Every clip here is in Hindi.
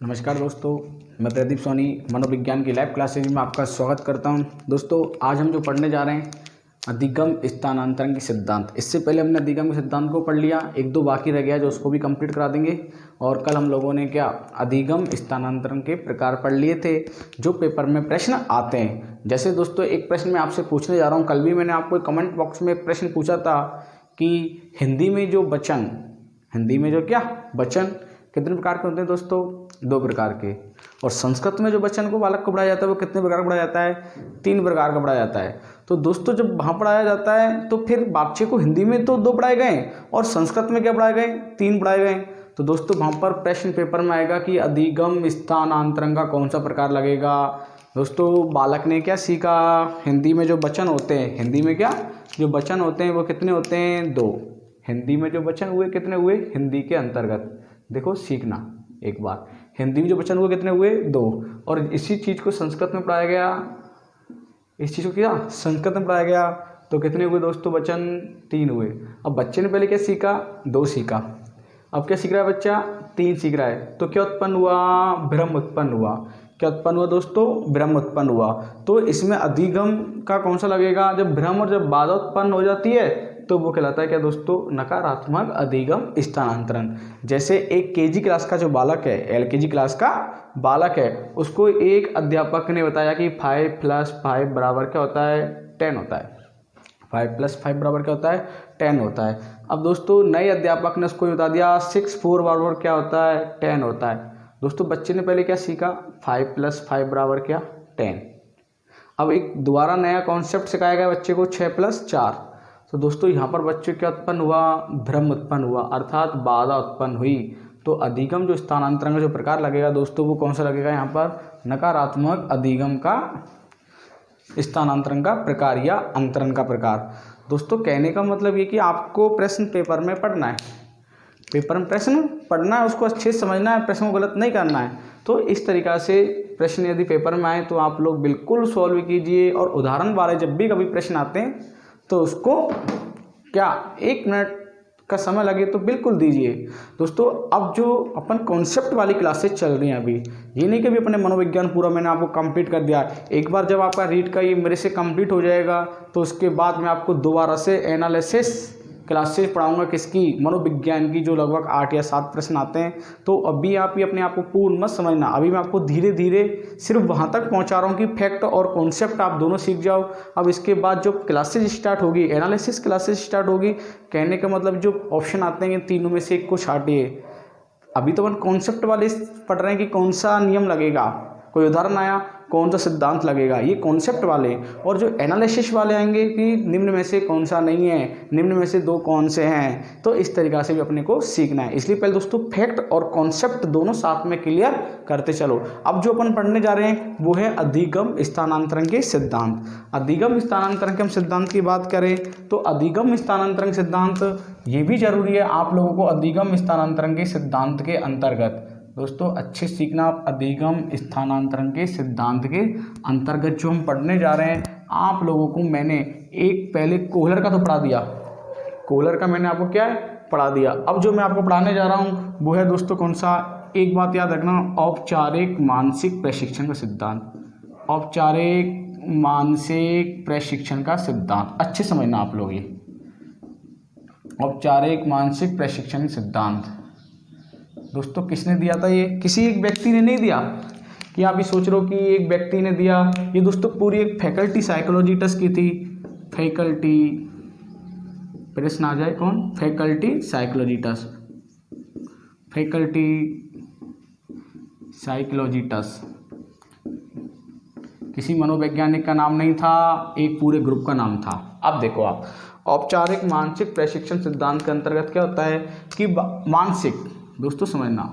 नमस्कार दोस्तों, मैं प्रदीप सोनी मनोविज्ञान की लाइव क्लासेज में आपका स्वागत करता हूं। दोस्तों, आज हम जो पढ़ने जा रहे हैं अधिगम स्थानांतरण के सिद्धांत। इससे पहले हमने अधिगम के सिद्धांत को पढ़ लिया, एक दो बाकी रह गया जो उसको भी कंप्लीट करा देंगे। और कल हम लोगों ने क्या अधिगम स्थानांतरण के प्रकार पढ़ लिए थे जो पेपर में प्रश्न आते हैं। जैसे दोस्तों, एक प्रश्न मैं आपसे पूछने जा रहा हूँ। कल भी मैंने आपको कमेंट बॉक्स में एक प्रश्न पूछा था कि हिंदी में जो वचन कितने प्रकार के होते हैं दोस्तों? 2 प्रकार के। और संस्कृत में जो वचन को बालक को पढ़ाया जाता है वो कितने प्रकार का पढ़ाया जाता है? 3 प्रकार का पढ़ाया जाता है। तो दोस्तों, जब वहाँ पढ़ाया जाता है तो फिर बच्चे को हिंदी में तो 2 पढ़ाए गए और संस्कृत में क्या पढ़ाए गए? 3 पढ़ाए गए। तो दोस्तों, वहाँ पर प्रश्न पेपर में आएगा कि अधिगम स्थानांतरण का कौन सा प्रकार लगेगा। दोस्तों, बालक ने क्या सीखा? हिंदी में जो वचन होते हैं, हिंदी में क्या जो वचन होते हैं वो कितने होते हैं? 2। हिंदी में जो वचन हुए कितने हुए? हिंदी के अंतर्गत देखो सीखना एक बार, हिंदी में जो वचन हुए कितने हुए? 2। और इसी चीज़ को संस्कृत में पढ़ाया गया, इस चीज़ को क्या संस्कृत में पढ़ाया गया तो कितने हुए दोस्तों? वचन 3 हुए। अब बच्चे ने पहले क्या सीखा? 2 सीखा। अब क्या सीख रहा है बच्चा? 3 सीख रहा है। तो क्या उत्पन्न हुआ? भ्रम उत्पन्न हुआ। क्या उत्पन्न हुआ दोस्तों? भ्रम उत्पन्न हुआ। तो इसमें अधिगम का कौन सा लगेगा? जब भ्रम और जब बाधा उत्पन्न हो जाती है तो वो कहलाता है क्या दोस्तों? नकारात्मक अधिगम स्थानांतरण। जैसे एक केजी क्लास का जो बालक है, एलकेजी क्लास का बालक है, उसको एक अध्यापक ने बताया कि 5 + 5 बराबर क्या होता है? 10 होता है। 5 + 5 बराबर क्या होता है? 10 होता है। अब दोस्तों, नए अध्यापक ने उसको बता दिया 6 + 4 बराबर क्या होता है? 10 होता है। दोस्तों, बच्चे ने पहले क्या सीखा? 5 + 5 बराबर क्या? 10। अब एक दोबारा नया कॉन्सेप्ट सिखाया गया बच्चे को 6 + 4। तो दोस्तों, यहाँ पर बच्चे क्या उत्पन्न हुआ? भ्रम उत्पन्न हुआ, अर्थात बाधा उत्पन्न हुई। तो अधिगम जो स्थानांतरण का जो प्रकार लगेगा दोस्तों, वो कौन सा लगेगा? यहाँ पर नकारात्मक अधिगम का स्थानांतरण का प्रकार या अंतरण का प्रकार। दोस्तों, कहने का मतलब ये कि आपको प्रश्न पेपर में पढ़ना है, पेपर में प्रश्न पढ़ना है, उसको अच्छे से समझना है, प्रश्न को गलत नहीं करना है। तो इस तरीक़ा से प्रश्न यदि पेपर में आए तो आप लोग बिल्कुल सॉल्व कीजिए। और उदाहरण वाले जब भी कभी प्रश्न आते हैं तो उसको क्या 1 मिनट का समय लगे तो बिल्कुल दीजिए। दोस्तों, अब जो अपन कॉन्सेप्ट वाली क्लासेस चल रही हैं अभी, ये नहीं कि अभी अपने मनोविज्ञान पूरा मैंने आपको कंप्लीट कर दिया। एक बार जब आपका रीड का ये मेरे से कंप्लीट हो जाएगा तो उसके बाद मैं आपको दोबारा से एनालिसिस क्लासेस पढ़ाऊंगा किसकी? मनोविज्ञान की, जो लगभग 8 या 7 प्रश्न आते हैं। तो अभी आप ही अपने आप को पूर्ण मत समझना, अभी मैं आपको धीरे धीरे सिर्फ वहाँ तक पहुँचा रहा हूँ कि फैक्ट और कॉन्सेप्ट आप दोनों सीख जाओ। अब इसके बाद जो क्लासेज स्टार्ट होगी, एनालिसिस क्लासेज स्टार्ट होगी, कहने का मतलब जो ऑप्शन आते हैं इन तीनों में से एक को छाटिए। अभी तो अपन कॉन्सेप्ट वाले पढ़ रहे हैं कि कौन सा नियम लगेगा, कोई उदाहरण आया कौन सा सिद्धांत लगेगा, ये कॉन्सेप्ट वाले। और जो एनालिसिस वाले आएंगे कि निम्न में से कौन सा नहीं है, निम्न में से 2 कौन से हैं। तो इस तरीक़ा से भी अपने को सीखना है। इसलिए पहले दोस्तों फैक्ट और कॉन्सेप्ट दोनों साथ में क्लियर करते चलो। अब जो अपन पढ़ने जा रहे हैं वो है अधिगम स्थानांतरण के सिद्धांत। अधिगम स्थानांतरण के हम सिद्धांत की बात करें तो अधिगम स्थानांतरण सिद्धांत ये भी जरूरी है आप लोगों को। अधिगम स्थानांतरण के सिद्धांत के अंतर्गत दोस्तों अच्छे सीखना, अधिगम स्थानांतरण के सिद्धांत के अंतर्गत जो हम पढ़ने जा रहे हैं, आप लोगों को मैंने एक पहले कोहलर का तो पढ़ा दिया, कोहलर का मैंने आपको क्या है पढ़ा दिया। अब जो मैं आपको पढ़ाने जा रहा हूँ वो है दोस्तों कौन सा? एक बात याद रखना, औपचारिक मानसिक प्रशिक्षण का सिद्धांत। औपचारिक मानसिक प्रशिक्षण का सिद्धांत अच्छे समझना आप लोग। ये औपचारिक मानसिक प्रशिक्षण सिद्धांत दोस्तों किसने दिया था? ये किसी एक व्यक्ति ने नहीं दिया कि आप ये सोच रहे हो कि एक व्यक्ति ने दिया। ये दोस्तों पूरी एक फैकल्टी साइकोलॉजी टेस्ट की थी। फैकल्टी प्रश्न आ जाए कौन? Faculty psychology test, faculty psychology test. किसी मनोवैज्ञानिक का नाम नहीं था, एक पूरे ग्रुप का नाम था। अब देखो आप, औपचारिक मानसिक प्रशिक्षण सिद्धांत के अंतर्गत क्या होता है कि मानसिक, दोस्तों समझना,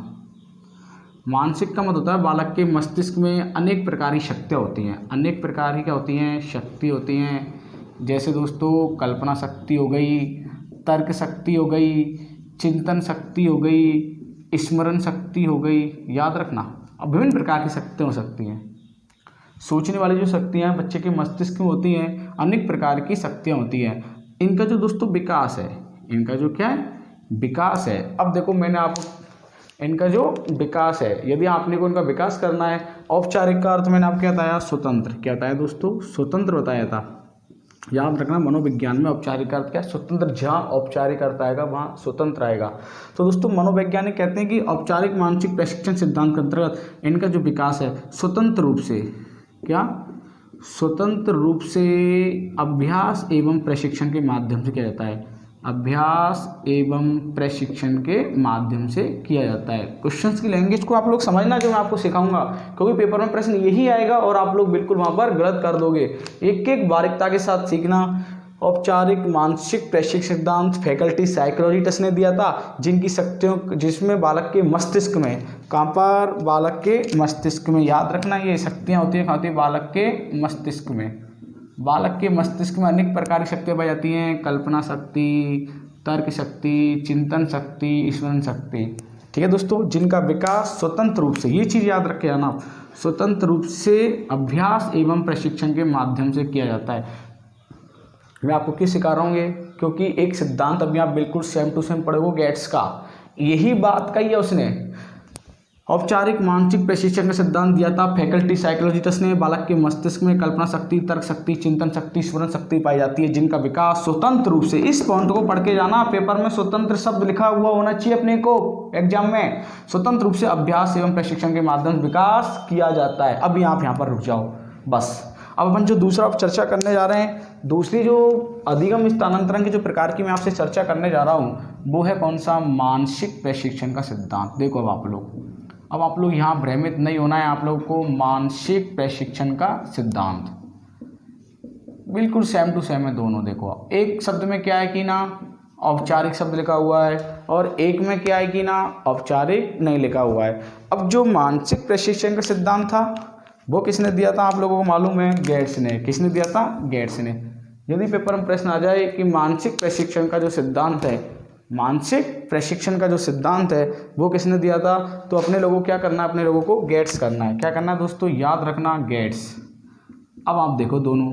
मानसिक का मतलब होता है बालक के मस्तिष्क में अनेक प्रकार की शक्तियाँ होती हैं। अनेक प्रकार की क्या होती हैं? शक्ति होती हैं। जैसे दोस्तों कल्पना शक्ति हो गई, तर्क शक्ति हो गई, चिंतन शक्ति हो गई, स्मरण शक्ति हो गई। याद रखना, अब विभिन्न प्रकार की शक्तियाँ हो सकती हैं। सोचने वाली जो शक्तियाँ बच्चे के मस्तिष्क में होती हैं, अनेक प्रकार की शक्तियाँ होती हैं। इनका जो दोस्तों विकास है, इनका जो क्या है विकास है। अब देखो मैंने आपको इनका जो विकास है, यदि आपने को इनका विकास करना है। औपचारिक का अर्थ मैंने आपको क्या बताया, स्वतंत्र। क्या बताया दोस्तों, स्वतंत्र बताया था। याद रखना, मनोविज्ञान में औपचारिक अर्थ क्या है, स्वतंत्र। जहाँ औपचारिक अर्थ आएगा वहाँ स्वतंत्र आएगा। तो दोस्तों मनोवैज्ञानिक कहते हैं कि औपचारिक मानसिक प्रशिक्षण सिद्धांत के अंतर्गत इनका जो विकास है स्वतंत्र रूप से, क्या, स्वतंत्र रूप से अभ्यास एवं प्रशिक्षण के माध्यम से किया जाता है। अभ्यास एवं प्रशिक्षण के माध्यम से किया जाता है। क्वेश्चंस की लैंग्वेज को आप लोग समझना जो मैं आपको सिखाऊंगा, क्योंकि पेपर में प्रश्न यही आएगा और आप लोग बिल्कुल वहां पर गलत कर दोगे। एक एक बारीकता के साथ सीखना। औपचारिक मानसिक प्रशिक्षण सिद्धांत फैकल्टी साइकोलॉजी टेस्ट ने दिया था, जिनकी शक्तियों, जिसमें बालक के मस्तिष्क में, कहाँ पर, बालक के मस्तिष्क में, याद रखना ये शक्तियाँ होती है कहाँ होती है, बालक के मस्तिष्क में। बालक के मस्तिष्क में अनेक प्रकार की शक्तियाँ पाई जाती हैं, कल्पना शक्ति, तर्क शक्ति, चिंतन शक्ति, स्मरण शक्ति। ठीक है दोस्तों, जिनका विकास स्वतंत्र रूप से, ये चीज़ याद रखे आना, स्वतंत्र रूप से अभ्यास एवं प्रशिक्षण के माध्यम से किया जाता है। मैं आपको क्यों सिखा रहा हूँ ये, क्योंकि एक सिद्धांत अभी आप बिल्कुल सेम टू सेम पढ़ोगे गेट्स का, यही बात कही है उसने। औपचारिक मानसिक प्रशिक्षण का सिद्धांत दिया था फैकल्टी साइकोलॉजी टेस्ट ने, बालक के मस्तिष्क में कल्पना शक्ति, तर्क शक्ति, चिंतन शक्ति, स्मरण शक्ति पाई जाती है, जिनका विकास स्वतंत्र रूप से, इस पॉइंट को पढ़ के जाना, पेपर में स्वतंत्र शब्द लिखा हुआ होना चाहिए अपने को एग्जाम में, स्वतंत्र रूप से अभ्यास एवं प्रशिक्षण के माध्यम से विकास किया जाता है। अब आप यहाँ पर रुक जाओ बस। अब अपन जो दूसरा चर्चा करने जा रहे हैं, दूसरी जो अधिगम स्थानांतरण के जो प्रकार की मैं आपसे चर्चा करने जा रहा हूँ, वो है कौन सा, मानसिक प्रशिक्षण का सिद्धांत। देखो अब आप लोग यहाँ भ्रमित नहीं होना है, आप लोगों को मानसिक प्रशिक्षण का सिद्धांत बिल्कुल सेम टू सेम है दोनों। देखो एक शब्द में क्या है कि ना औपचारिक शब्द लिखा हुआ है, और एक में क्या है कि ना औपचारिक नहीं लिखा हुआ है। अब जो मानसिक प्रशिक्षण का सिद्धांत था वो किसने दिया था, आप लोगों को मालूम है, गेट्स ने। किसने दिया था, गेट्स ने। यदि पेपर में प्रश्न आ जाए कि मानसिक प्रशिक्षण का जो सिद्धांत है, मानसिक प्रशिक्षण का जो सिद्धांत है वो किसने दिया था, तो अपने लोगों को क्या करना है, अपने लोगों को गेट्स करना है। क्या करना है दोस्तों, याद रखना, गेट्स। अब आप देखो दोनों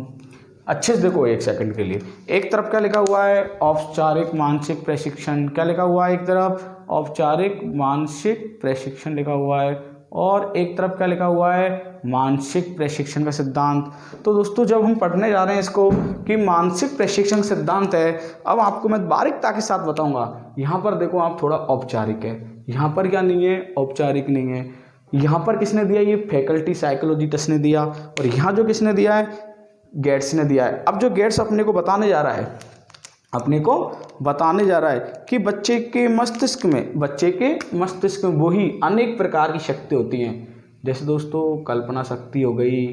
अच्छे से देखो एक सेकंड के लिए। एक तरफ क्या लिखा हुआ है, औपचारिक मानसिक प्रशिक्षण, क्या लिखा हुआ है, एक तरफ औपचारिक मानसिक प्रशिक्षण लिखा हुआ है, और एक तरफ क्या लिखा हुआ है, मानसिक प्रशिक्षण का सिद्धांत। तो दोस्तों जब हम पढ़ने जा रहे हैं इसको कि मानसिक प्रशिक्षण सिद्धांत है, अब आपको मैं बारीकता के साथ बताऊंगा। यहाँ पर देखो आप, थोड़ा औपचारिक है, यहाँ पर क्या नहीं है, औपचारिक नहीं है। यहाँ पर किसने दिया, ये फैकल्टी साइकोलॉजी टेस्ट ने दिया, और यहाँ जो किसने दिया है, गेट्स ने दिया है। अब जो गेट्स अपने को बताने जा रहा है, अपने को बताने जा रहा है कि बच्चे के मस्तिष्क में वही अनेक प्रकार की शक्ति होती हैं, जैसे दोस्तों कल्पना शक्ति हो गई,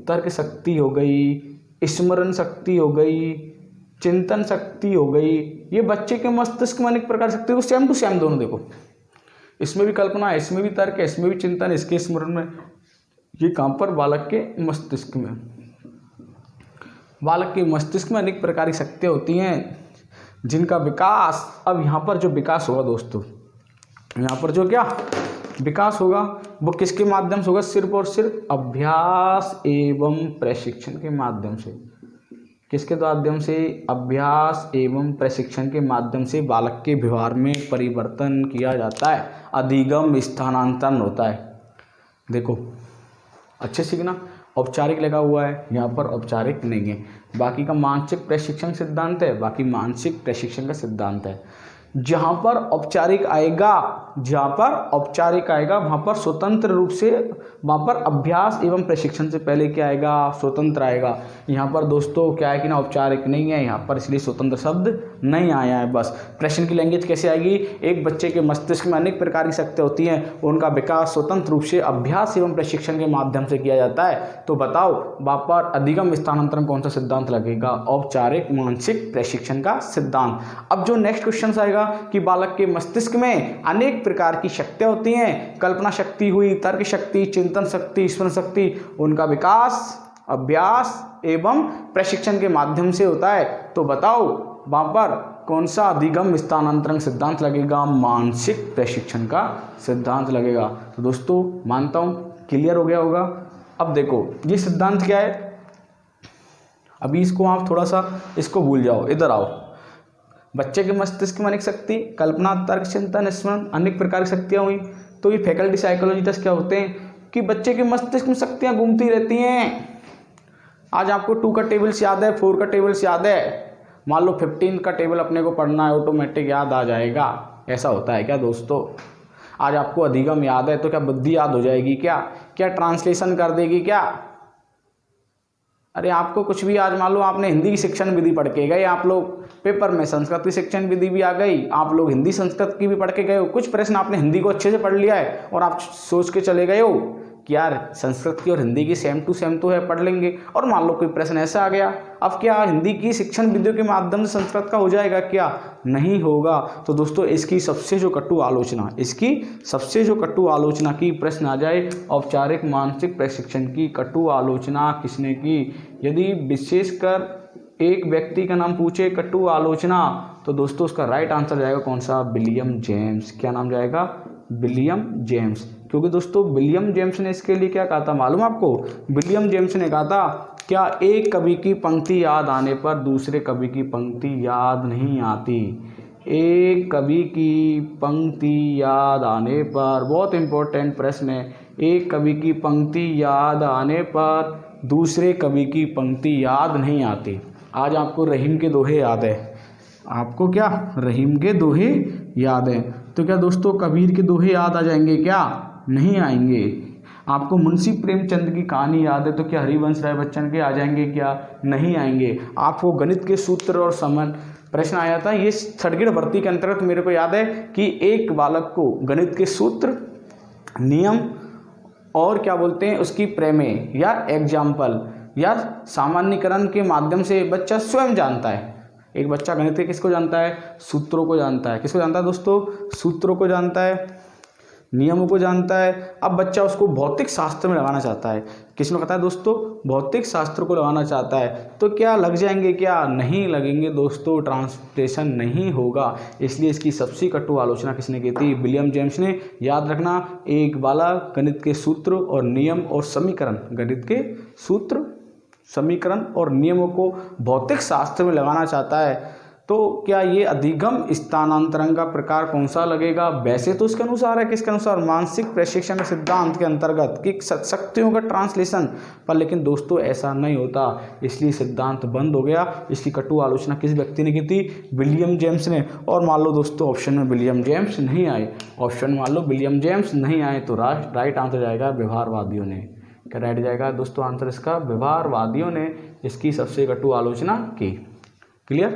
तर्क शक्ति हो गई, स्मरण शक्ति हो गई, चिंतन शक्ति हो गई। ये बच्चे के मस्तिष्क में अनेक प्रकार की शक्ति को सेम टू सेम दोनों देखो, इसमें भी कल्पना है, इसमें भी तर्क है, इसमें भी चिंतन, इसके स्मरण में। ये कहाँ पर, बालक के मस्तिष्क में। बालक के मस्तिष्क में अनेक प्रकार की शक्तियाँ होती हैं, जिनका विकास, अब यहाँ पर जो विकास होगा दोस्तों, यहाँ पर जो क्या विकास होगा वो किसके माध्यम से होगा, सिर्फ और सिर्फ अभ्यास एवं प्रशिक्षण के माध्यम से। किसके माध्यम से, अभ्यास एवं प्रशिक्षण के माध्यम से बालक के व्यवहार में परिवर्तन किया जाता है, अधिगम स्थानांतरण होता है। देखो अच्छे सीखना, औपचारिक लगा हुआ है, यहाँ पर औपचारिक नहीं है। बाकी का मानसिक प्रशिक्षण सिद्धांत है, बाकी मानसिक प्रशिक्षण का सिद्धांत है। जहाँ पर औपचारिक आएगा, वहाँ पर स्वतंत्र रूप से, वहाँ पर अभ्यास एवं प्रशिक्षण से पहले क्या आएगा, स्वतंत्र आएगा। यहाँ पर दोस्तों क्या है कि ना औपचारिक नहीं है यहाँ पर, इसलिए स्वतंत्र शब्द नहीं आया है। बस प्रश्न की लैंग्वेज कैसे आएगी, एक बच्चे के मस्तिष्क में अनेक प्रकार की शक्तियाँ होती हैं, उनका विकास स्वतंत्र रूप से अभ्यास एवं प्रशिक्षण के माध्यम से किया जाता है। तो बताओ वहाँ पर अधिगम स्थानांतरण कौन सा सिद्धांत लगेगा, औपचारिक मानसिक प्रशिक्षण का सिद्धांत। अब जो नेक्स्ट क्वेश्चन आएगा कि बालक के मस्तिष्क में अनेक प्रकार की शक्तियाँ होती हैं, कल्पना शक्ति हुई, तर्क शक्ति, चिंतन शक्ति, स्मरण शक्ति, उनका विकास अभ्यास एवं प्रशिक्षण के माध्यम से होता है। तो बताओ वहाँ पर कौन सा अधिगम स्थानांतरण सिद्धांत लगेगा, मानसिक प्रशिक्षण का सिद्धांत लगेगा। तो दोस्तों मानता हूँ क्लियर हो गया होगा। अब देखो ये सिद्धांत क्या है, अभी इसको आप थोड़ा सा इसको भूल जाओ, इधर आओ। बच्चे के मस्तिष्क में अनेक शक्ति, कल्पना, तर्क, चिंतन, स्मरण, अनेक प्रकार की शक्तियाँ हुई। तो ये फैकल्टी साइकोलॉजी टेस्ट क्या होते हैं कि बच्चे के मस्तिष्क में शक्तियाँ घूमती रहती हैं। आज आपको 2 का टेबल्स याद है, 4 का टेबल्स याद है, मान लो 15 का टेबल अपने को पढ़ना है, ऑटोमेटिक याद आ जाएगा। ऐसा होता है क्या दोस्तों? आज आपको अधिगम याद है तो क्या बुद्धि याद हो जाएगी क्या? क्या ट्रांसलेशन कर देगी क्या? अरे आपको कुछ भी, आज मान लो आपने हिंदी की शिक्षण विधि पढ़ के गए, आप लोग पेपर में संस्कृत की शिक्षण विधि भी आ गई, आप लोग हिंदी संस्कृत की भी पढ़ के गए हो, कुछ प्रश्न आपने हिंदी को अच्छे से पढ़ लिया है और आप सोच के चले गए हो कि यार संस्कृत की और हिंदी की सेम टू सेम तो है, पढ़ लेंगे, और मान लो कोई प्रश्न ऐसा आ गया, अब क्या हिंदी की शिक्षण विधियों के माध्यम से संस्कृत का हो जाएगा क्या? नहीं होगा। तो दोस्तों इसकी सबसे जो कटु आलोचना की प्रश्न आ जाए, औपचारिक मानसिक प्रशिक्षण की कटु आलोचना किसने की? यदि विशेषकर एक व्यक्ति का नाम पूछे कटु आलोचना, तो दोस्तों उसका राइट आंसर जाएगा कौन सा? William James. क्या नाम जाएगा? William James. क्योंकि दोस्तों विलियम जेम्स ने इसके लिए क्या कहा था मालूम आपको? विलियम जेम्स ने कहा था, क्या एक कवि की पंक्ति याद आने पर दूसरे कवि की पंक्ति याद नहीं आती? एक कवि की पंक्ति याद आने पर, बहुत इंपॉर्टेंट प्रश्न है, एक कवि की पंक्ति याद आने पर दूसरे कवि की पंक्ति याद नहीं आती। आज आपको रहीम के दोहे याद है, आपको क्या रहीम के दोहे याद है, तो क्या दोस्तों कबीर के दोहे याद आ जाएंगे क्या? नहीं आएंगे। आपको मुंशी प्रेमचंद की कहानी याद है, तो क्या हरिवंश राय बच्चन के आ जाएंगे क्या? नहीं आएंगे। आपको गणित के सूत्र और समन प्रश्न आया था, ये थर्ड ग्रेड भर्ती के अंतर्गत मेरे को याद है कि एक बालक को गणित के सूत्र, नियम और क्या बोलते हैं उसकी प्रमेय या एग्जाम्पल या सामान्यीकरण के माध्यम से बच्चा स्वयं जानता है। एक बच्चा गणित के किसको जानता है? सूत्रों को जानता है। किसको जानता है दोस्तों? सूत्रों को जानता है, नियमों को जानता है। अब बच्चा उसको भौतिक शास्त्र में लगाना चाहता है। किसमें कहता है दोस्तों? भौतिक शास्त्र को लगाना चाहता है, तो क्या लग जाएंगे क्या? नहीं लगेंगे दोस्तों, ट्रांसलेशन नहीं होगा। इसलिए इसकी सबसे कटु आलोचना किसने की थी? विलियम जेम्स ने। याद रखना, एक बालक गणित के सूत्र और नियम और समीकरण, गणित के सूत्र, समीकरण और नियमों को भौतिक शास्त्र में लगाना चाहता है, तो क्या ये अधिगम स्थानांतरण का प्रकार कौन सा लगेगा? वैसे तो इसके अनुसार है, किसके अनुसार? मानसिक प्रशिक्षण सिद्धांत के अंतर्गत कि शक्तियों का ट्रांसलेशन, पर लेकिन दोस्तों ऐसा नहीं होता, इसलिए सिद्धांत बंद हो गया। इसकी कटु आलोचना किस व्यक्ति ने की थी? विलियम जेम्स ने। और मान लो दोस्तों ऑप्शन में विलियम जेम्स नहीं आए, ऑप्शन में मान लो विलियम जेम्स नहीं आए, तो राइट आंसर जाएगा व्यवहारवादियों ने। क्या राइट जाएगा दोस्तों आंसर इसका? व्यवहारवादियों ने इसकी सबसे कटु आलोचना की। क्लियर?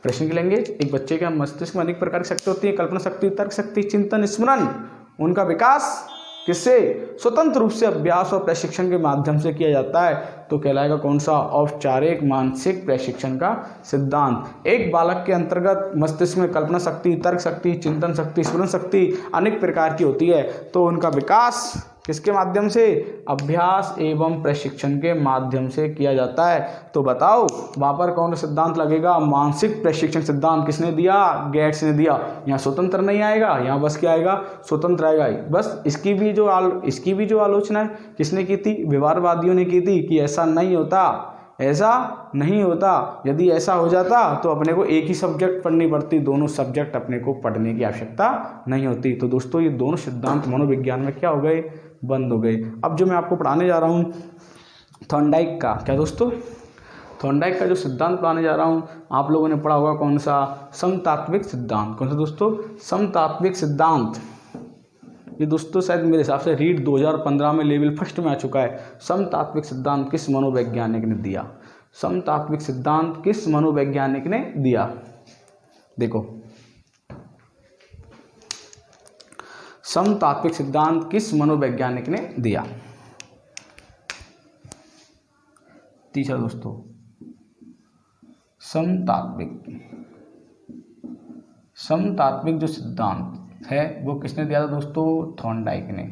प्रश्न के लेंगे, एक बच्चे के मस्तिष्क में अनेक प्रकार की शक्ति होती है, कल्पना शक्ति, तर्क शक्ति, चिंतन, स्मरण। उनका विकास किससे? स्वतंत्र रूप से अभ्यास और प्रशिक्षण के माध्यम से किया जाता है, तो कहलाएगा कौन सा? औपचारिक मानसिक प्रशिक्षण का सिद्धांत। एक बालक के अंतर्गत मस्तिष्क में कल्पना शक्ति, तर्क शक्ति, चिंतन शक्ति, स्मरण शक्ति अनेक प्रकार की होती है, तो उनका विकास किसके माध्यम से? अभ्यास एवं प्रशिक्षण के माध्यम से किया जाता है। तो बताओ वहाँ पर कौन सिद्धांत लगेगा? मानसिक प्रशिक्षण सिद्धांत। किसने दिया? गेट्स ने दिया। यहाँ स्वतंत्र नहीं आएगा, यहाँ बस क्या आएगा? स्वतंत्र आएगा। बस इसकी भी जो आलोचना है किसने की थी? व्यवहारवादियों ने की थी कि ऐसा नहीं होता, ऐसा नहीं होता। यदि ऐसा हो जाता तो अपने को एक ही सब्जेक्ट पढ़नी पड़ती, दोनों सब्जेक्ट अपने को पढ़ने की आवश्यकता नहीं होती। तो दोस्तों ये दोनों सिद्धांत मनोविज्ञान में क्या हो गए? बंद हो गए। अब जो मैं आपको पढ़ाने जा रहा हूँ थॉर्नडाइक का, क्या दोस्तों? थॉर्नडाइक का जो सिद्धांत पढ़ाने जा रहा हूँ, आप लोगों ने पढ़ा होगा कौन सा? समतात्विक सिद्धांत। कौन सा दोस्तों? समतात्विक सिद्धांत। ये दोस्तों शायद मेरे हिसाब से रीड 2015 में लेवल फर्स्ट में आ चुका है। समतात्विक सिद्धांत किस मनोवैज्ञानिक ने दिया? समतात्विक सिद्धांत किस मनोवैज्ञानिक ने दिया? देखो, समतात्विक सिद्धांत किस मनोवैज्ञानिक ने दिया? तीसरा दोस्तों, समतात्विक जो सिद्धांत है वो किसने दिया था दोस्तों? थॉर्नडाइक ने।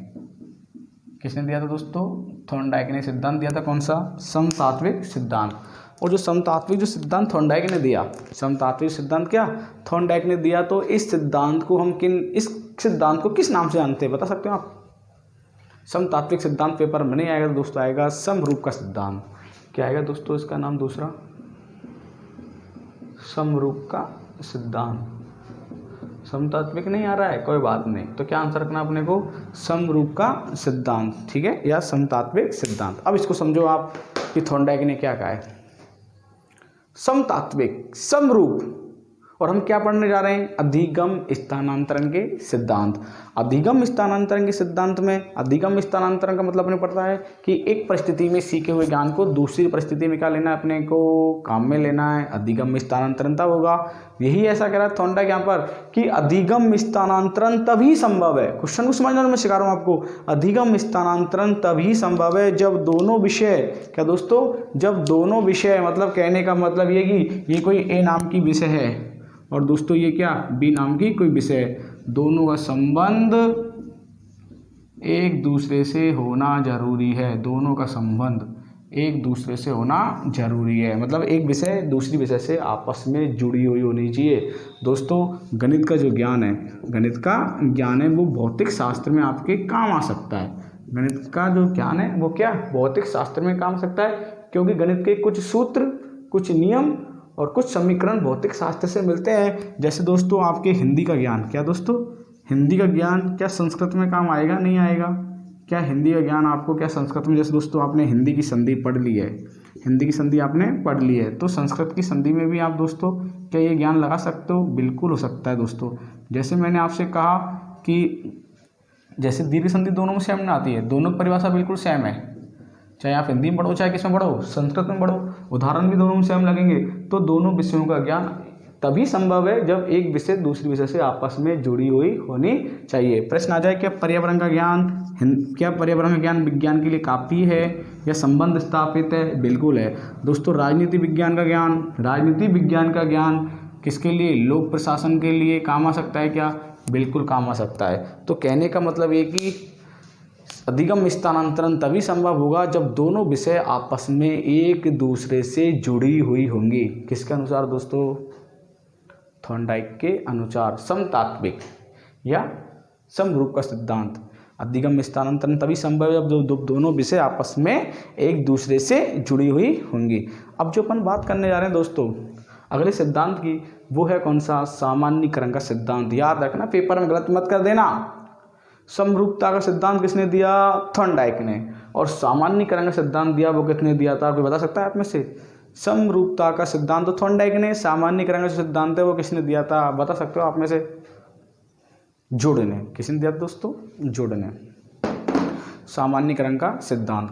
किसने दिया था दोस्तों? थॉर्नडाइक ने सिद्धांत दिया था। कौन सा? समतात्विक सिद्धांत। और जो समतात्विक जो सिद्धांत थॉर्नडाइक ने दिया, समतात्विक सिद्धांत क्या थॉर्नडाइक ने दिया, तो इस सिद्धांत को किस नाम से जानते हैं, बता सकते हो आप? समतात्विक सिद्धांत पेपर में नहीं आएगा तो दोस्तों आएगा समरूप का सिद्धांत। क्या आएगा दोस्तों इसका नाम? दूसरा समरूप का सिद्धांत। समतात्विक नहीं आ रहा है, कोई बात नहीं। तो क्या आंसर रखना अपने को? समरूप का सिद्धांत, ठीक है, या समतात्विक सिद्धांत। अब इसको समझो आप कि थॉर्नडाइक ने क्या कहा है। समतात्विक, समरूप, और हम क्या पढ़ने जा रहे हैं? अधिगम स्थानांतरण के सिद्धांत। अधिगम स्थानांतरण के सिद्धांत में, अधिगम स्थानांतरण का मतलब अपने पता है कि एक परिस्थिति में सीखे हुए ज्ञान को दूसरी परिस्थिति में क्या लेना है, अपने को काम में लेना है। अधिगम स्थानांतरण तब होगा, यही ऐसा कह रहा है थॉर्नडाइक यहाँ पर कि अधिगम स्थानांतरण तभी संभव है। क्वेश्चन को समझना मैं सिखा रहा हूँ आपको। अधिगम स्थानांतरण तभी संभव है जब दोनों विषय, क्या दोस्तों, जब दोनों विषय, मतलब कहने का मतलब ये कि ये कोई ए नाम की विषय है और दोस्तों ये क्या बी नाम की कोई विषय है, दोनों का संबंध एक दूसरे से होना जरूरी है। दोनों का संबंध एक दूसरे से होना जरूरी है, मतलब एक विषय दूसरी विषय से आपस में जुड़ी हुई होनी चाहिए। दोस्तों गणित का जो ज्ञान है, गणित का ज्ञान है वो भौतिक शास्त्र में आपके काम आ सकता है। गणित का जो ज्ञान है वो क्या भौतिक शास्त्र में काम आ सकता है, क्योंकि गणित के कुछ सूत्र, कुछ नियम और कुछ समीकरण भौतिक शास्त्र से मिलते हैं। जैसे दोस्तों आपके हिंदी का ज्ञान, क्या दोस्तों हिंदी का ज्ञान क्या संस्कृत में काम आएगा? नहीं आएगा। क्या हिंदी का ज्ञान आपको क्या संस्कृत में, जैसे दोस्तों आपने हिंदी की संधि पढ़ ली है, हिंदी की संधि आपने पढ़ ली है, तो संस्कृत की संधि में भी आप दोस्तों क्या ये ज्ञान लगा सकते हो? बिल्कुल हो सकता है दोस्तों। जैसे मैंने आपसे कहा कि जैसे दीर्घ संधि दोनों में सेम ना आती है, दोनों की परिभाषा बिल्कुल सेम है, चाहे आप हिंदी में पढ़ो चाहे किस में पढ़ो, संस्कृत में पढ़ो, उदाहरण भी दोनों में सेम लगेंगे। तो दोनों विषयों का ज्ञान तभी संभव है जब एक विषय दूसरी विषय से आपस में जुड़ी हुई होनी चाहिए। प्रश्न आ जाए क्या पर्यावरण का ज्ञान, क्या पर्यावरण का ज्ञान विज्ञान के लिए काफ़ी है या संबंध स्थापित है? बिल्कुल है दोस्तों। राजनीति विज्ञान का ज्ञान, राजनीति विज्ञान का ज्ञान किसके लिए? लोक प्रशासन के लिए काम आ सकता है क्या? बिल्कुल काम आ सकता है। तो कहने का मतलब ये कि अधिगम स्थानांतरण तभी संभव होगा जब दोनों विषय आपस में एक दूसरे से जुड़ी हुई होंगी। किसके अनुसार दोस्तों? थॉर्नडाइक के अनुसार, समतात्विक या समरूप का सिद्धांत। अधिगम स्थानांतरण तभी संभव है जब दोनों विषय आपस में एक दूसरे से जुड़ी हुई होंगी। अब जो अपन बात करने जा रहे हैं दोस्तों अगले सिद्धांत की, वो है कौन सा? सामान्यीकरण का सिद्धांत। याद रखना, पेपर में गलत मत कर देना। समरूपता का सिद्धांत किसने दिया? थॉर्नडाइक ने। और सामान्यीकरण का सिद्धांत दिया वो किसने दिया था? कोई बता सकता है आप में से? समरूपता का सिद्धांत तो थॉर्नडाइक ने, सामान्यीकरण का सिद्धांत है वो किसने दिया था? बता सकते हो आप में से? जोड ने। किसने दिया दोस्तों? जोड ने। सामान्यीकरण का सिद्धांत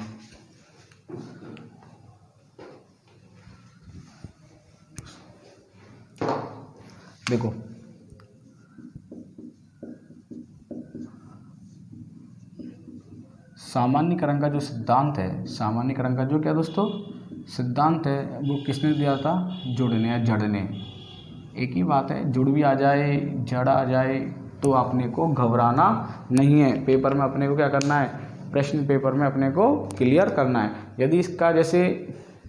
देखो, सामान्यीकरण का जो सिद्धांत है, सामान्यीकरण का जो क्या दोस्तों सिद्धांत है वो किसने दिया था? जोड ने या जड़ ने। एक ही बात है, जुड़ भी आ जाए जड़ आ जाए तो अपने को घबराना नहीं है। पेपर में अपने को क्या करना है? प्रश्न पेपर में अपने को क्लियर करना है। यदि इसका जैसे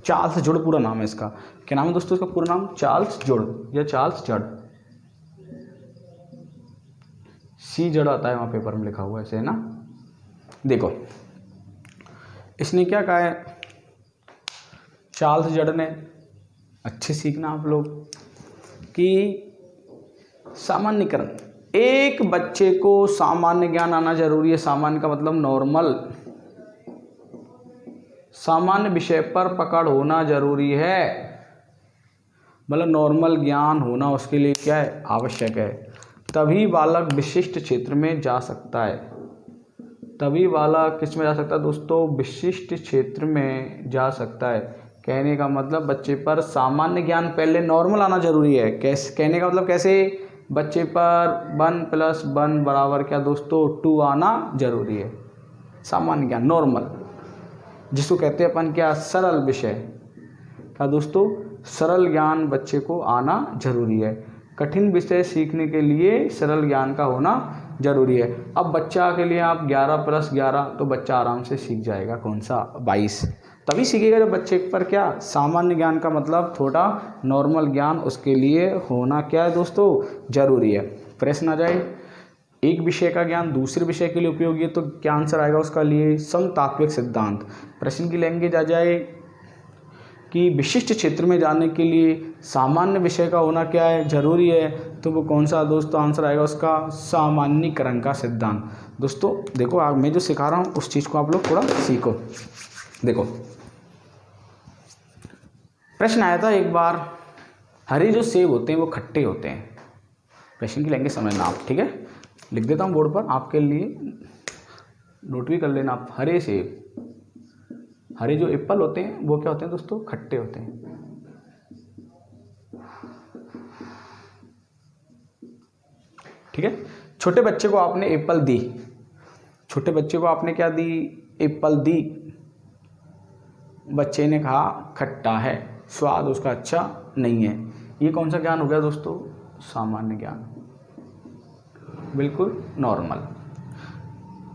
चार्ल्स जुड़ पूरा नाम है इसका, क्या नाम है दोस्तों इसका पूरा नाम? चार्ल्स जुड़ या चार्ल्स जड़। सी जड़ आता है वहाँ पेपर में लिखा हुआ ऐसे है ना। देखो इसने क्या कहा है चार्ल्स जड़ ने, अच्छे सीखना आप लोग कि सामान्यीकरण, एक बच्चे को सामान्य ज्ञान आना जरूरी है। सामान्य का मतलब नॉर्मल, सामान्य विषय पर पकड़ होना जरूरी है, मतलब नॉर्मल ज्ञान होना उसके लिए क्या है? आवश्यक है। तभी बालक विशिष्ट क्षेत्र में जा सकता है। तभी बालक किस में जा सकता है दोस्तों? विशिष्ट क्षेत्र में जा सकता है। कहने का मतलब बच्चे पर सामान्य ज्ञान पहले नॉर्मल आना जरूरी है। कैसे? कहने का मतलब कैसे? बच्चे पर 1 + 1 बराबर क्या दोस्तों 2 आना जरूरी है। सामान्य ज्ञान नॉर्मल, जिसको कहते हैं अपन क्या? सरल विषय। क्या दोस्तों? सरल ज्ञान बच्चे को आना जरूरी है। कठिन विषय सीखने के लिए सरल ज्ञान का होना जरूरी है। अब बच्चा के लिए आप 11 + 11 तो बच्चा आराम से सीख जाएगा। कौन सा? 22। तभी सीखेगा जब बच्चे पर क्या? सामान्य ज्ञान का मतलब थोड़ा नॉर्मल ज्ञान उसके लिए होना क्या है दोस्तों? जरूरी है। प्रश्न आ जाए एक विषय का ज्ञान दूसरे विषय के लिए उपयोगी है तो क्या आंसर आएगा उसका लिए? समतात्विक सिद्धांत। प्रश्न की लैंग्वेज आ जाए कि विशिष्ट क्षेत्र में जाने के लिए सामान्य विषय का होना क्या है, जरूरी है, तो वो कौन सा दोस्तों आंसर आएगा उसका, सामान्यीकरण का सिद्धांत। दोस्तों देखो आज मैं जो सिखा रहा हूँ उस चीज़ को आप लोग थोड़ा सीखो। देखो प्रश्न आया था एक बार, हरे जो सेब होते हैं वो खट्टे होते हैं। प्रश्न की लैंग्वेज समझना आप, ठीक है, लिख देता हूँ बोर्ड पर आपके लिए, नोट भी कर लेना आप। हरे सेब, हरे जो एप्पल होते हैं वो क्या होते हैं दोस्तों, खट्टे होते हैं। ठीक है, छोटे बच्चे को आपने एप्पल दी, छोटे बच्चे को आपने क्या दी, एप्पल दी, बच्चे ने कहा खट्टा है, स्वाद उसका अच्छा नहीं है। ये कौन सा ज्ञान हो गया दोस्तों, सामान्य ज्ञान, बिल्कुल नॉर्मल।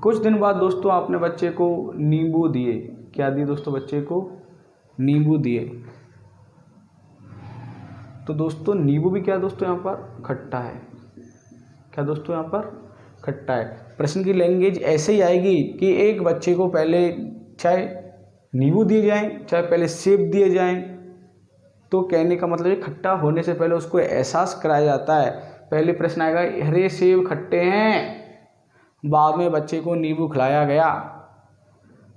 कुछ दिन बाद दोस्तों आपने बच्चे को नींबू दिए, क्या दिए दोस्तों, बच्चे को नींबू दिए, तो दोस्तों नींबू भी क्या दोस्तों यहाँ पर खट्टा है, क्या दोस्तों यहाँ पर खट्टा है। प्रश्न की लैंग्वेज ऐसे ही आएगी कि एक बच्चे को पहले चाहे नींबू दिए जाएं चाहे पहले सेब दिए जाएं, तो कहने का मतलब ये खट्टा होने से पहले उसको एहसास कराया जाता है। पहले प्रश्न आएगा हरे सेब खट्टे हैं, बाद में बच्चे को नींबू खिलाया गया,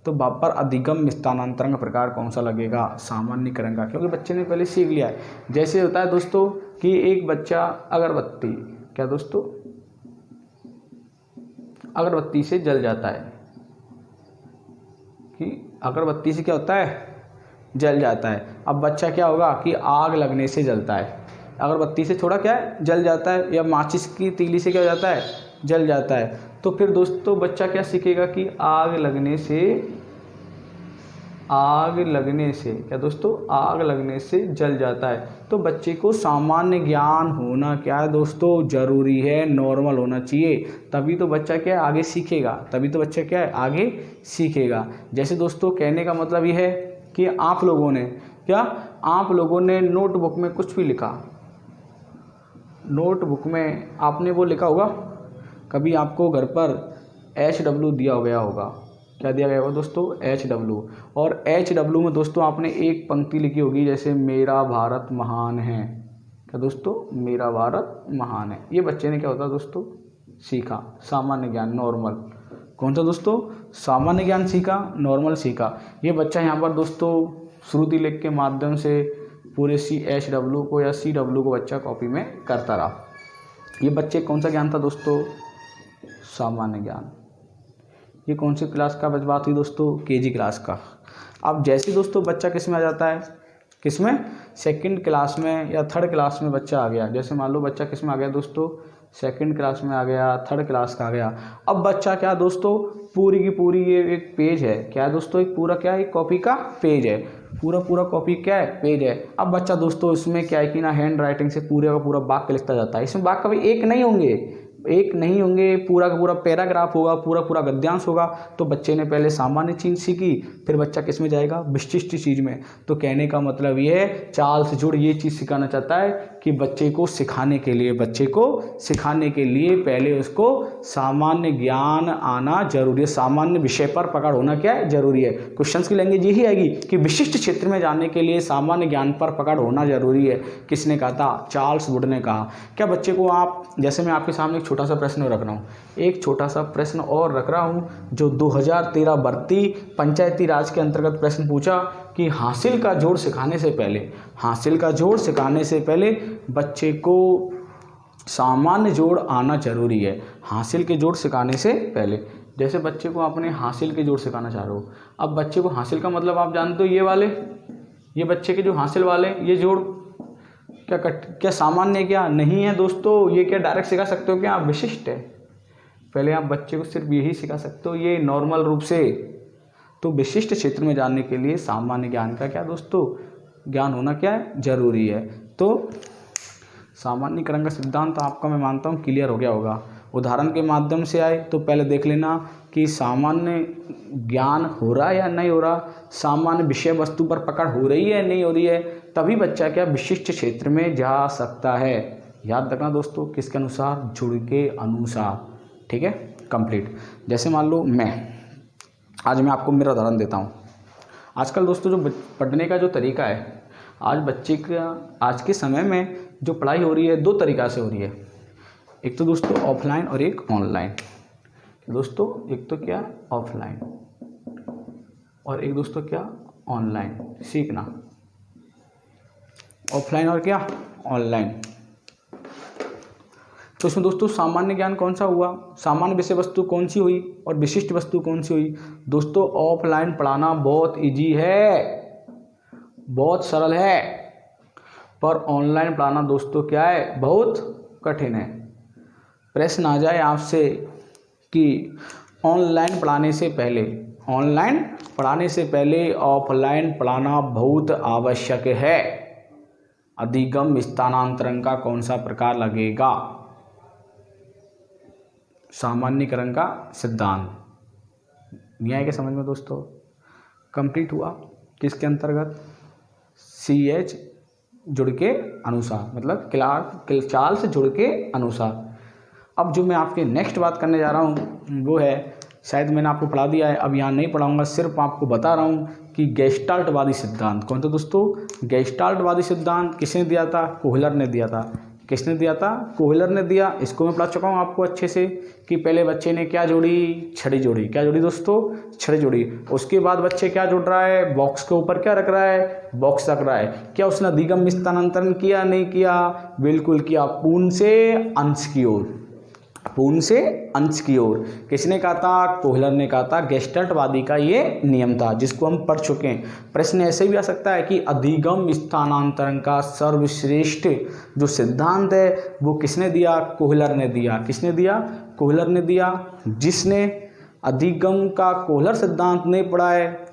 तो वहाँ पर अधिगम स्थानांतरण का प्रकार कौन सा लगेगा, सामान्यीकरण का, क्योंकि बच्चे ने पहले सीख लिया है। जैसे होता है दोस्तों कि एक बच्चा अगरबत्ती, क्या दोस्तों, अगरबत्ती से जल जाता है, कि अगरबत्ती से क्या होता है, जल जाता है। अब बच्चा क्या होगा कि आग लगने से जलता है, अगरबत्ती से थोड़ा क्या है जल जाता है, या माचिस की तीली से क्या हो जाता है, जल जाता है। तो फिर दोस्तों बच्चा क्या सीखेगा कि आग लगने से, आग लगने से क्या दोस्तों, आग लगने से जल जाता है। तो बच्चे को सामान्य ज्ञान होना क्या है दोस्तों, जरूरी है, नॉर्मल होना चाहिए, तभी तो बच्चा क्या है आगे सीखेगा, तभी तो बच्चा क्या है आगे सीखेगा। जैसे दोस्तों कहने का मतलब ये है कि आप लोगों ने क्या, आप लोगों ने नोटबुक में कुछ भी लिखा, नोटबुक में आपने वो लिखा होगा, कभी आपको घर पर HW दिया गया होगा, क्या दिया गया होगा दोस्तों, HW, और HW में दोस्तों आपने एक पंक्ति लिखी होगी, जैसे मेरा भारत महान है, क्या दोस्तों, मेरा भारत महान है। ये बच्चे ने क्या होता दोस्तों सीखा, सामान्य ज्ञान, नॉर्मल। कौन सा दोस्तों, सामान्य ज्ञान सीखा, नॉर्मल सीखा। ये बच्चा यहाँ पर दोस्तों श्रुति लेख के माध्यम से पूरे HW को या CW को बच्चा कॉपी में करता रहा। ये बच्चे कौन सा ज्ञान था दोस्तों, सामान्य ज्ञान। ये कौन सी क्लास का बात हुई दोस्तों, KG क्लास का। अब जैसे दोस्तों बच्चा किस में आ जाता है, किस में, सेकंड क्लास में या थर्ड क्लास में बच्चा आ गया, जैसे मान लो बच्चा किस में आ गया दोस्तों, सेकंड क्लास में आ गया, थर्ड क्लास का आ गया। अब बच्चा क्या दोस्तों, पूरी की पूरी ये एक पेज है, क्या है दोस्तों, एक पूरा क्या है, एक कॉपी का पेज है, पूरा कॉपी क्या है, पेज है। अब बच्चा दोस्तों इसमें क्या है कि ना हैंड राइटिंग से पूरे का पूरा वाक्य लिखता जाता है। इसमें वाक्य कभी एक नहीं होंगे, पूरा का पूरा पैराग्राफ होगा, पूरा गद्यांश होगा। तो बच्चे ने पहले सामान्य चीज़ सीखी, फिर बच्चा किस में जाएगा, विशिष्ट चीज़ में। तो कहने का मतलब ये है, चाल से जुड़ ये चीज़ सिखाना चाहता है कि बच्चे को सिखाने के लिए पहले उसको सामान्य ज्ञान आना जरूरी है, सामान्य विषय पर पकड़ होना क्या है, जरूरी है। क्वेश्चंस की लैंग्वेज यही आएगी कि विशिष्ट क्षेत्र में जाने के लिए सामान्य ज्ञान पर पकड़ होना जरूरी है। किसने कहा था, चार्ल्स वुड ने कहा। क्या बच्चे को आप, जैसे मैं आपके सामने छोटा सा प्रश्न रख रहा हूँ, एक छोटा सा प्रश्न और रख रहा हूँ जो 2013 भर्ती पंचायती राज के अंतर्गत प्रश्न पूछा कि हासिल का जोड़ सिखाने से पहले बच्चे को सामान्य जोड़ आना जरूरी है। हासिल के जोड़ सिखाने से पहले, जैसे बच्चे को आपने हासिल के जोड़ सिखाना चाह रहे हो। अब बच्चे को हासिल का मतलब आप जानते हो, ये वाले, ये बच्चे के जो हासिल वाले ये जोड़ क्या सामान्य, क्या नहीं है दोस्तों, ये क्या डायरेक्ट सिखा सकते हो, क्या आप विशिष्ट है। पहले आप बच्चे को सिर्फ यही सिखा सकते हो, ये नॉर्मल रूप से। तो विशिष्ट क्षेत्र में जानने के लिए सामान्य ज्ञान का क्या दोस्तों, ज्ञान होना क्या है, जरूरी है। तो सामान्यीकरण का सिद्धांत आपका मैं मानता हूँ क्लियर हो गया होगा। उदाहरण के माध्यम से आए तो पहले देख लेना कि सामान्य ज्ञान हो रहा है या नहीं हो रहा, सामान्य विषय वस्तु पर पकड़ हो रही है या नहीं हो रही है, तभी बच्चा क्या विशिष्ट क्षेत्र में जा सकता है। याद रखना दोस्तों, किसके अनुसार, जुड़ के अनुसार। ठीक है, कंप्लीट। जैसे मान लो आज मैं आपको मेरा उदाहरण देता हूँ। आजकल दोस्तों जो पढ़ने का जो तरीका है, आज बच्चे का आज के समय में जो पढ़ाई हो रही है 2 तरीक़ा से हो रही है। एक तो दोस्तों ऑफलाइन और एक ऑनलाइन। दोस्तों एक तो क्या ऑफलाइन और एक दोस्तों क्या ऑनलाइन सीखना। ऑफलाइन और क्या ऑनलाइन। तो इसमें दोस्तों सामान्य ज्ञान कौन सा हुआ, सामान्य विषय वस्तु कौन सी हुई और विशिष्ट वस्तु कौन सी हुई। दोस्तों ऑफलाइन पढ़ाना बहुत इजी है, बहुत सरल है, पर ऑनलाइन पढ़ाना दोस्तों क्या है, बहुत कठिन है। प्रश्न आ जाए आपसे कि ऑनलाइन पढ़ाने से पहले ऑफलाइन पढ़ाना बहुत आवश्यक है। अधिगम स्थानांतरण का कौन सा प्रकार लगेगा। सामान्यीकरण का सिद्धांत। नहीं आएगा समझ में दोस्तों। कंप्लीट हुआ किसके अंतर्गत, CH जुड़ के अनुसार, मतलब चाल से जुड़ के अनुसार। अब जो मैं आपके नेक्स्ट बात करने जा रहा हूँ वो है, शायद मैंने आपको पढ़ा दिया है, अब यहाँ नहीं पढ़ाऊँगा, सिर्फ आपको बता रहा हूँ कि गेस्टाल्टवादी सिद्धांत कौन था दोस्तों। गेस्टाल्टवादी सिद्धांत किसने दिया था, कोहलर ने दिया था। किसने दिया था, कोहलर ने दिया। इसको मैं पढ़ा चुका हूँ आपको अच्छे से कि पहले बच्चे ने क्या जोड़ी, छड़ी जोड़ी। क्या जोड़ी दोस्तों, छड़ी जोड़ी। उसके बाद बच्चे क्या जोड़ रहा है, बॉक्स के ऊपर क्या रख रहा है, बॉक्स रख रहा है। क्या उसने अधिगम स्थानांतरण किया, नहीं किया, बिल्कुल किया, पूर्ण से अंश की ओर, पूर्ण से अंश की ओर। किसने कहा था, कोहलर ने कहा था। गेस्टाल्टवादी का ये नियम था जिसको हम पढ़ चुके हैं। प्रश्न ऐसे भी आ सकता है कि अधिगम स्थानांतरण का सर्वश्रेष्ठ जो सिद्धांत है वो किसने दिया, कोहलर ने दिया। किसने दिया, कोहलर ने दिया। जिसने अधिगम का कोहलर सिद्धांत नहीं पढ़ा है,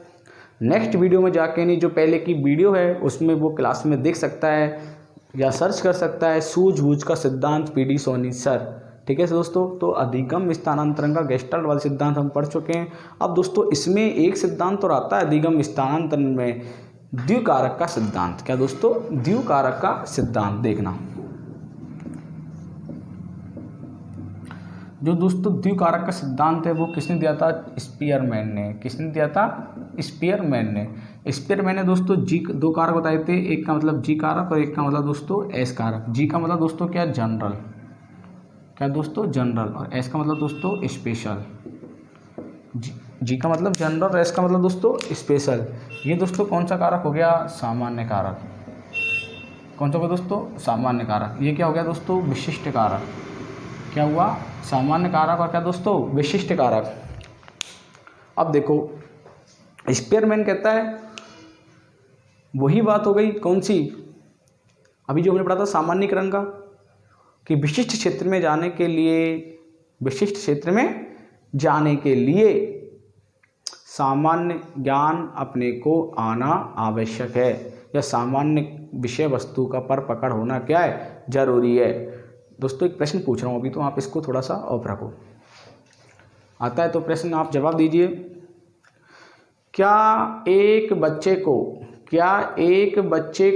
नेक्स्ट वीडियो में जाके नहीं, जो पहले की वीडियो है उसमें वो क्लास में देख सकता है या सर्च कर सकता है, सूझबूझ का सिद्धांत PD सोनी सर। ठीक है दोस्तों। तो अधिगम स्थानांतरण का गेस्टाल्टवादी सिद्धांत हम पढ़ चुके हैं। अब दोस्तों इसमें एक सिद्धांत और आता है अधिगम स्थानांतरण में, द्विकारक का सिद्धांत। क्या दोस्तों, द्विकारक का सिद्धांत। देखना जो दोस्तों द्विकारक का सिद्धांत है वो किसने दिया था, स्पीयरमैन ने। किसने दिया था, स्पीयरमैन ने। स्पीयरमैन ने दोस्तों दो कारक बताए थे, एक का मतलब G कारक और एक का मतलब दोस्तों S कारक। G का मतलब दोस्तों क्या, जनरल। क्या दोस्तों, जनरल। और S का मतलब दोस्तों स्पेशल। G का मतलब जनरल और S का मतलब दोस्तों स्पेशल। ये दोस्तों कौन सा कारक हो गया, सामान्य कारक। कौन सा हो गया दोस्तों, सामान्य कारक। ये क्या हो गया दोस्तों, विशिष्ट कारक। क्या हुआ, सामान्य कारक और क्या दोस्तों, विशिष्ट कारक। अब देखो स्पीयरमैन कहता है, वही बात हो गई कौन सी, अभी जो हमने पढ़ा था सामान्यीकरण का, कि विशिष्ट क्षेत्र में जाने के लिए, विशिष्ट क्षेत्र में जाने के लिए सामान्य ज्ञान अपने को आना आवश्यक है, या सामान्य विषय वस्तु का पर पकड़ होना क्या है, जरूरी है। दोस्तों एक प्रश्न पूछ रहा हूँ अभी, तो आप इसको थोड़ा सा ऑफ रखो। आता है तो प्रश्न आप जवाब दीजिए। क्या एक बच्चे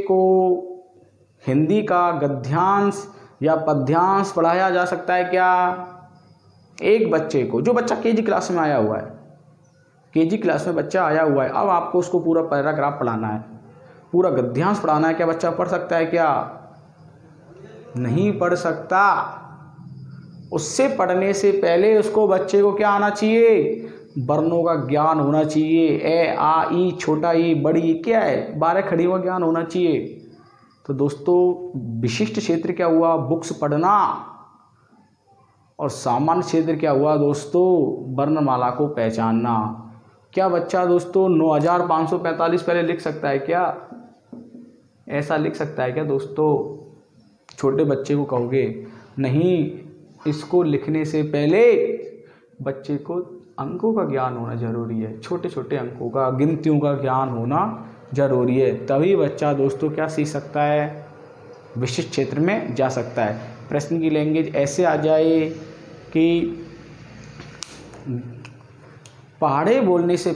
को हिंदी का गद्यांश या पद्यांश पढ़ाया जा सकता है क्या। एक बच्चे को, जो बच्चा KG क्लास में आया हुआ है, KG क्लास में बच्चा आया हुआ है, अब आपको उसको पूरा पैराग्राफ पढ़ाना है, पूरा गद्यांश पढ़ाना है, क्या बच्चा पढ़ सकता है क्या, नहीं पढ़ सकता। उससे पढ़ने से पहले उसको बच्चे को क्या आना चाहिए, वर्णों का ज्ञान होना चाहिए। ए आ ई, छोटा ई, बड़ी ई, क्या है, 12 खड़ियों का ज्ञान होना चाहिए। तो दोस्तों विशिष्ट क्षेत्र क्या हुआ, बुक्स पढ़ना, और सामान्य क्षेत्र क्या हुआ दोस्तों, वर्णमाला को पहचानना। क्या बच्चा दोस्तों 9545 पहले लिख सकता है क्या, ऐसा लिख सकता है क्या दोस्तों। छोटे बच्चे को कहोगे नहीं, इसको लिखने से पहले बच्चे को अंकों का ज्ञान होना जरूरी है, छोटे छोटे अंकों का, गिनतियों का ज्ञान होना जरूरी है, तभी बच्चा दोस्तों क्या सीख सकता है, विशिष्ट क्षेत्र में जा सकता है। प्रश्न की लैंग्वेज ऐसे आ जाए कि पहाड़े बोलने से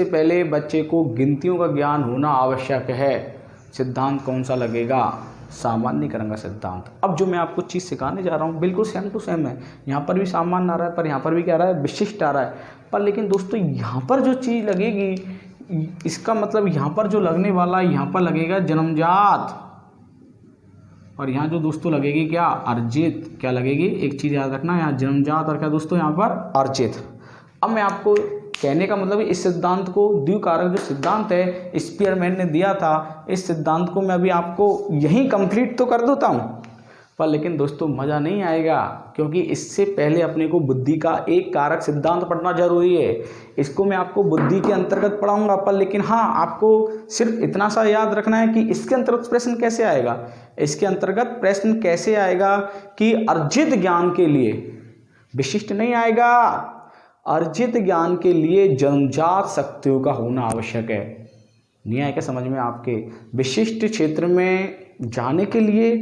पहले बच्चे को गिनतियों का ज्ञान होना आवश्यक है। सिद्धांत कौन सा लगेगा, सामान्यीकरण का सिद्धांत। अब जो मैं आपको चीज़ सिखाने जा रहा हूँ बिल्कुल सेम टू सेम है। यहाँ पर भी सामान्य आ रहा है, पर यहाँ पर भी क्या आ रहा है, विशिष्ट आ रहा है। पर लेकिन दोस्तों यहाँ पर जो चीज़ लगेगी, इसका मतलब यहाँ पर जो लगने वाला है, यहाँ पर लगेगा जन्मजात, और यहाँ जो दोस्तों लगेगी क्या, अर्जित। क्या लगेगी, एक चीज़ याद रखना, यहाँ जन्मजात और क्या दोस्तों यहाँ पर अर्जित। अब मैं आपको कहने का मतलब इस सिद्धांत को, द्विकारक जो सिद्धांत है स्पीयरमैन ने दिया था, इस सिद्धांत को मैं अभी आपको यहीं कंप्लीट तो कर देता हूँ, पर लेकिन दोस्तों मज़ा नहीं आएगा, क्योंकि इससे पहले अपने को बुद्धि का एक कारक सिद्धांत पढ़ना जरूरी है। इसको मैं आपको बुद्धि के अंतर्गत पढ़ाऊंगा, पर लेकिन हाँ आपको सिर्फ इतना सा याद रखना है कि इसके अंतर्गत प्रश्न कैसे आएगा। इसके अंतर्गत प्रश्न कैसे आएगा कि अर्जित ज्ञान के लिए, विशिष्ट नहीं आएगा, अर्जित ज्ञान के लिए जन्मजात शक्तियों का होना आवश्यक है। नहीं आएगा समझ में आपके। विशिष्ट क्षेत्र में जाने के लिए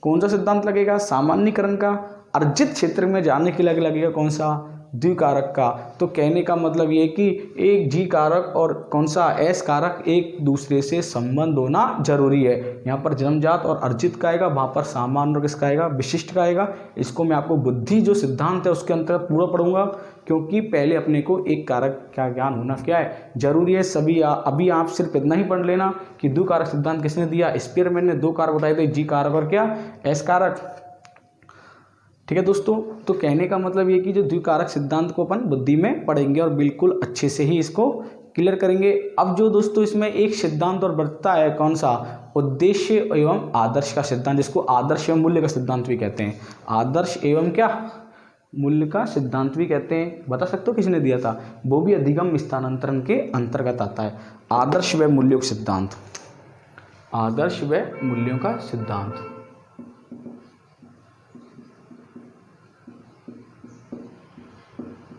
कौन सा सिद्धांत लगेगा, सामान्यीकरण का। अर्जित क्षेत्र में जाने के लिए लगेगा कौन सा, द्विकारक का। तो कहने का मतलब ये कि एक जी कारक और कौन सा एस कारक एक दूसरे से संबंध होना जरूरी है। यहाँ पर जन्मजात और अर्जित का आएगा, वहाँ पर सामान्य और किसका आएगा, विशिष्ट का आएगा। इसको मैं आपको बुद्धि जो सिद्धांत है उसके अंतर्गत पूरा पढ़ूंगा, क्योंकि पहले अपने को एक कारक का ज्ञान होना क्या है, जरूरी है। सभी अभी आप सिर्फ इतना ही पढ़ लेना कि द्विकारक सिद्धांत किसने दिया, स्पीयरमैन ने। दो कारक बताए थे, जी कारक और क्या, एस कारक। ठीक है दोस्तों, तो कहने का मतलब ये कि जो द्विकारक सिद्धांत को अपन बुद्धि में पढ़ेंगे और बिल्कुल अच्छे से ही इसको क्लियर करेंगे। अब जो दोस्तों इसमें एक सिद्धांत और बढ़ता है, कौन सा, उद्देश्य एवं आदर्श का सिद्धांत, जिसको आदर्श एवं मूल्य का सिद्धांत भी कहते हैं। आदर्श एवं क्या, मूल्य का सिद्धांत भी कहते हैं। बता सकते हो किसने दिया था, वो भी अधिगम स्थानांतरण के अंतर्गत आता है। आदर्श व मूल्यों का सिद्धांत, आदर्श व मूल्यों का सिद्धांत।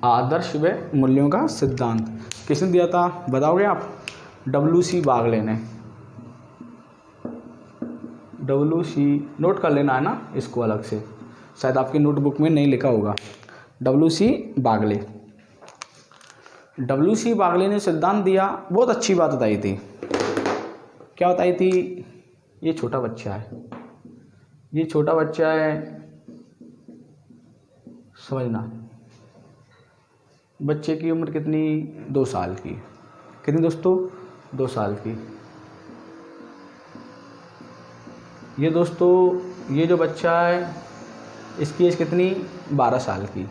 आदर्श व मूल्यों का सिद्धांत किसने दिया था, बताओगे आप, WC बागले ने। WC नोट कर लेना है ना इसको अलग से, शायद आपकी नोटबुक में नहीं लिखा होगा। WC बागले, WC बागले ने सिद्धांत दिया, बहुत अच्छी बात बताई थी। क्या बताई थी, ये छोटा बच्चा है, ये छोटा बच्चा है, समझना। बच्चे की उम्र कितनी, 2 साल की। कितनी दोस्तों, 2 साल की। ये दोस्तों ये जो बच्चा है इसकी एज कितनी, 12 साल की।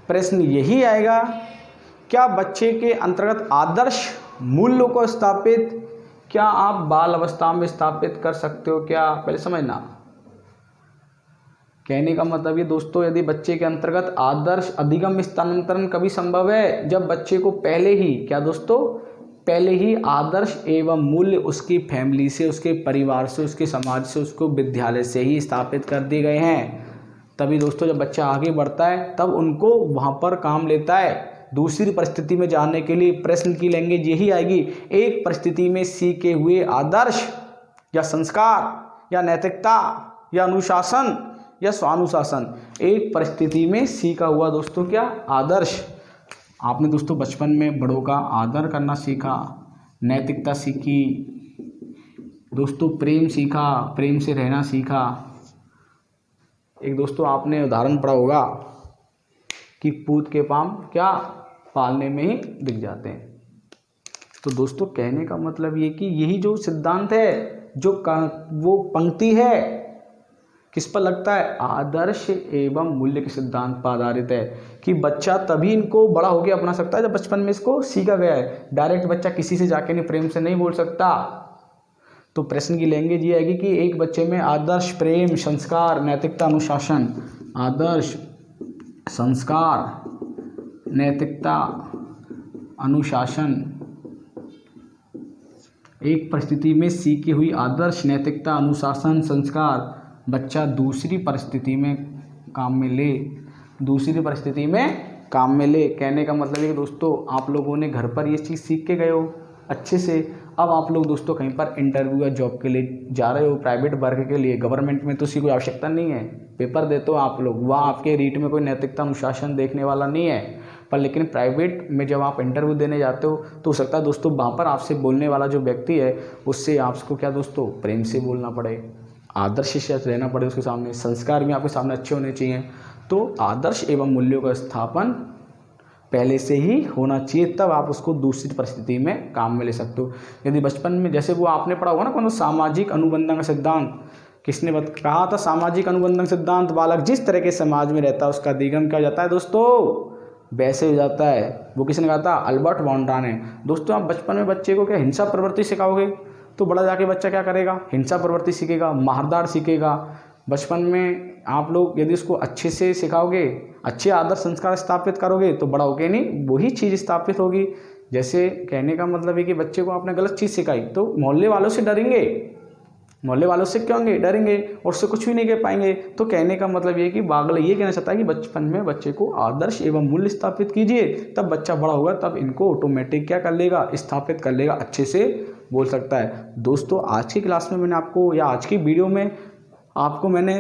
प्रश्न यही आएगा, क्या बच्चे के अंतर्गत आदर्श मूल्यों को स्थापित, क्या आप बाल अवस्था में स्थापित कर सकते हो क्या, पहले समझना। कहने का मतलब ये दोस्तों, यदि बच्चे के अंतर्गत आदर्श अधिगम स्थानांतरण कभी संभव है, जब बच्चे को पहले ही क्या दोस्तों, पहले ही आदर्श एवं मूल्य उसकी फैमिली से, उसके परिवार से, उसके समाज से, उसको विद्यालय से ही स्थापित कर दिए गए हैं। तभी दोस्तों जब बच्चा आगे बढ़ता है तब उनको वहाँ पर काम लेता है। दूसरी परिस्थिति में जाने के लिए प्रश्न की लैंग्वेज यही आएगी, एक परिस्थिति में सीखे हुए आदर्श या संस्कार या नैतिकता या अनुशासन या स्वानुशासन, एक परिस्थिति में सीखा हुआ दोस्तों क्या, आदर्श। आपने दोस्तों बचपन में बड़ों का आदर करना सीखा, नैतिकता सीखी दोस्तों, प्रेम सीखा, प्रेम से रहना सीखा। एक दोस्तों आपने उदाहरण पढ़ा होगा कि पूत के पाँव क्या, पालने में ही दिख जाते हैं। तो दोस्तों कहने का मतलब ये कि यही जो सिद्धांत है, जो वो पंक्ति है, किस पर लगता है, आदर्श एवं मूल्य के सिद्धांत पर आधारित है। कि बच्चा तभी इनको बड़ा होकर अपना सकता है जब बचपन में इसको सीखा गया है। डायरेक्ट बच्चा किसी से जाके नहीं, प्रेम से नहीं बोल सकता। तो प्रश्न की लैंग्वेज ये आएगी कि एक बच्चे में आदर्श, प्रेम, संस्कार, नैतिकता, अनुशासन, आदर्श, संस्कार, नैतिकता, अनुशासन, एक परिस्थिति में सीखी हुई आदर्श, नैतिकता, अनुशासन, संस्कार बच्चा दूसरी परिस्थिति में काम में ले, दूसरी परिस्थिति में काम में ले। कहने का मतलब है कि दोस्तों आप लोगों ने घर पर ये चीज़ सीख के गए हो अच्छे से। अब आप लोग दोस्तों कहीं पर इंटरव्यू या जॉब के लिए जा रहे हो, प्राइवेट वर्क के लिए, गवर्नमेंट में तो उसकी कोई आवश्यकता नहीं है, पेपर देते हो आप लोग, वहाँ आपके रीट में कोई नैतिकता, अनुशासन देखने वाला नहीं है। पर लेकिन प्राइवेट में जब आप इंटरव्यू देने जाते हो सकता है दोस्तों वहाँ पर आपसे बोलने वाला जो व्यक्ति है उससे आपको क्या दोस्तों प्रेम से बोलना पड़े, आदर्श से रहना पड़े उसके सामने, संस्कार भी आपके सामने अच्छे होने चाहिए। तो आदर्श एवं मूल्यों का स्थापन पहले से ही होना चाहिए, तब आप उसको दूसरी परिस्थिति में काम में ले सकते हो। यदि बचपन में जैसे वो आपने पढ़ा होगा ना कौन सामाजिक अनुबंधन का सिद्धांत, किसने कहा था सामाजिक अनुबंधन सिद्धांत, बालक जिस तरह के समाज में रहता है उसका दिगम क्या हो जाता है दोस्तों, वैसे हो जाता है। वो किसने कहा था, अल्बर्ट बॉन्ड्रा ने। दोस्तों आप बचपन में बच्चे को क्या हिंसा प्रवृत्ति सिखाओगे तो बड़ा जाके बच्चा क्या करेगा, हिंसा प्रवृत्ति सीखेगा, मारदार सीखेगा। बचपन में आप लोग यदि उसको अच्छे से सिखाओगे, अच्छे आदर संस्कार स्थापित करोगे तो बड़ा होके नहीं वही चीज़ स्थापित होगी। जैसे कहने का मतलब है कि बच्चे को आपने गलत चीज़ सिखाई तो मोहल्ले वालों से डरेंगे, मोहल्ले वालों से क्यों होंगे, डरेंगे और उससे कुछ भी नहीं कह पाएंगे। तो कहने का मतलब ये कि बागल ये कहना चाहता है कि बचपन में बच्चे को आदर्श एवं मूल्य स्थापित कीजिए, तब बच्चा बड़ा होगा तब इनको ऑटोमेटिक क्या कर लेगा, स्थापित कर लेगा, अच्छे से बोल सकता है। दोस्तों आज की क्लास में मैंने आपको या आज की वीडियो में आपको मैंने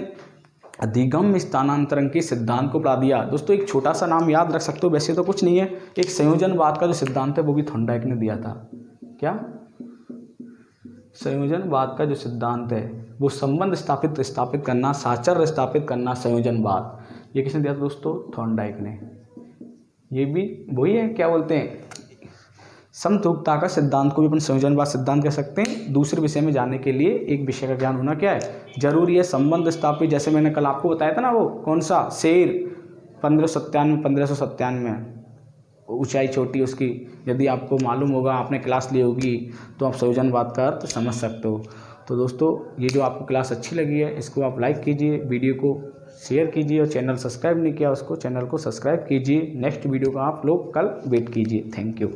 अधिगम स्थानांतरण के सिद्धांत को पढ़ा दिया। दोस्तों एक छोटा सा नाम याद रख सकते हो, वैसे तो कुछ नहीं है, एक संयोजनवाद का जो सिद्धांत है वो भी थॉर्नडाइक ने दिया था। क्या संयोजनवाद का जो सिद्धांत है वो संबंध स्थापित करना, साचर्य स्थापित करना, संयोजनवाद, ये किसने दिया था दोस्तों, थॉर्नडाइक ने। ये भी वही है, क्या बोलते हैं, समतुल्यता का सिद्धांत को भी अपन संयोजनवाद सिद्धांत कह सकते हैं। दूसरे विषय में जाने के लिए एक विषय का ज्ञान होना क्या है, जरूरी है। संबंध स्थापित, जैसे मैंने कल आपको बताया था ना, वो कौन सा शेर 1597 ऊंचाई छोटी उसकी, यदि आपको मालूम होगा, आपने क्लास ली होगी तो आप संयोजनवाद का अर्थ समझ सकते हो। तो दोस्तों ये जो आपको क्लास अच्छी लगी है इसको आप लाइक कीजिए, वीडियो को शेयर कीजिए और चैनल सब्सक्राइब नहीं किया उसको चैनल को सब्सक्राइब कीजिए। नेक्स्ट वीडियो का आप लोग कल वेट कीजिए। Thank you.